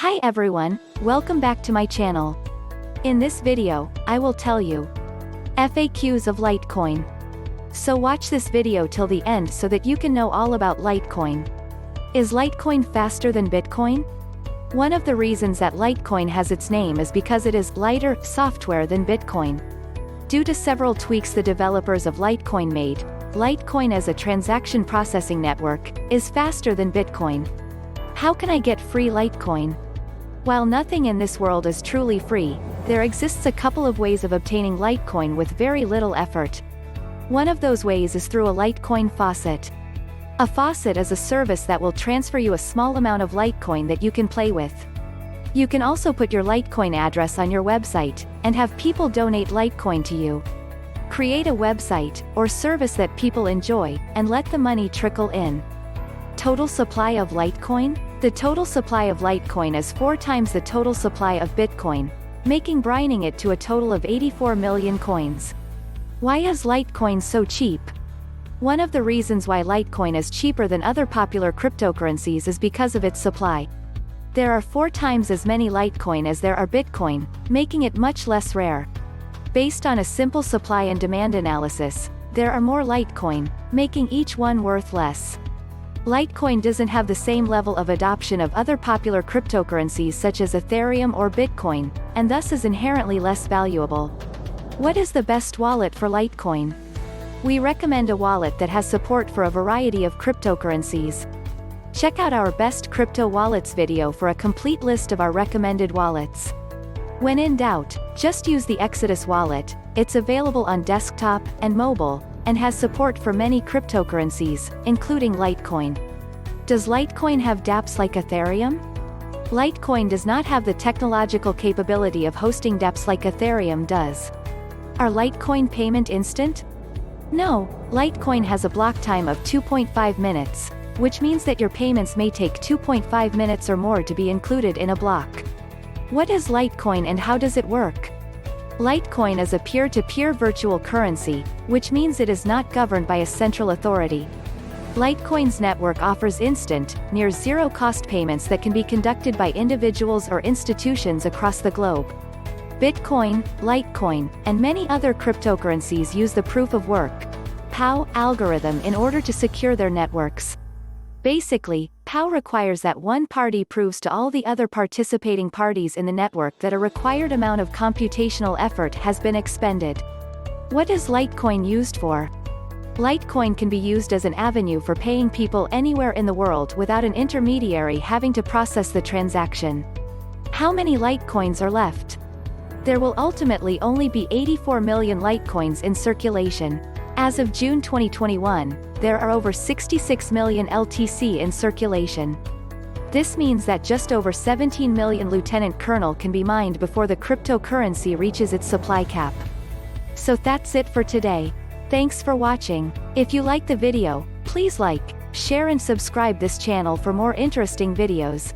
Hi everyone, welcome back to my channel. In this video, I will tell you FAQs of Litecoin. So watch this video till the end so that you can know all about Litecoin. Is Litecoin faster than Bitcoin? One of the reasons that Litecoin has its name is because it is lighter software than Bitcoin. Due to several tweaks the developers of Litecoin made, Litecoin as a transaction processing network is faster than Bitcoin. How can I get free Litecoin? While nothing in this world is truly free, there exists a couple of ways of obtaining Litecoin with very little effort. One of those ways is through a Litecoin faucet. A faucet is a service that will transfer you a small amount of Litecoin that you can play with. You can also put your Litecoin address on your website, and have people donate Litecoin to you. Create a website, or service that people enjoy, and let the money trickle in. Total supply of Litecoin? The total supply of Litecoin is 4 times the total supply of Bitcoin, bringing it to a total of 84 million coins. Why is Litecoin so cheap? One of the reasons why Litecoin is cheaper than other popular cryptocurrencies is because of its supply. There are 4 times as many Litecoin as there are Bitcoin, making it much less rare. Based on a simple supply and demand analysis, there are more Litecoin, making each one worth less. Litecoin doesn't have the same level of adoption of other popular cryptocurrencies such as Ethereum or Bitcoin, and thus is inherently less valuable. What is the best wallet for Litecoin? We recommend a wallet that has support for a variety of cryptocurrencies. Check out our best crypto wallets video for a complete list of our recommended wallets. When in doubt, just use the Exodus wallet. It's available on desktop and mobile, and has support for many cryptocurrencies, including Litecoin. Does Litecoin have dApps like Ethereum? Litecoin does not have the technological capability of hosting dApps like Ethereum does. Are Litecoin payment instant? No, Litecoin has a block time of 2.5 minutes, which means that your payments may take 2.5 minutes or more to be included in a block. What is Litecoin and how does it work? Litecoin is a peer-to-peer virtual currency, which means it is not governed by a central authority. Litecoin's network offers instant, near zero-cost payments that can be conducted by individuals or institutions across the globe. Bitcoin, Litecoin, and many other cryptocurrencies use the proof-of-work (POW) algorithm in order to secure their networks. Basically, POW requires that one party proves to all the other participating parties in the network that a required amount of computational effort has been expended. What is Litecoin used for? Litecoin can be used as an avenue for paying people anywhere in the world without an intermediary having to process the transaction. How many Litecoins are left? There will ultimately only be 84 million Litecoins in circulation. As of June 2021, there are over 66 million LTC in circulation. This means that just over 17 million Lieutenant Colonel can be mined before the cryptocurrency reaches its supply cap. So that's it for today. Thanks for watching. If you like the video, please like, share and subscribe this channel for more interesting videos.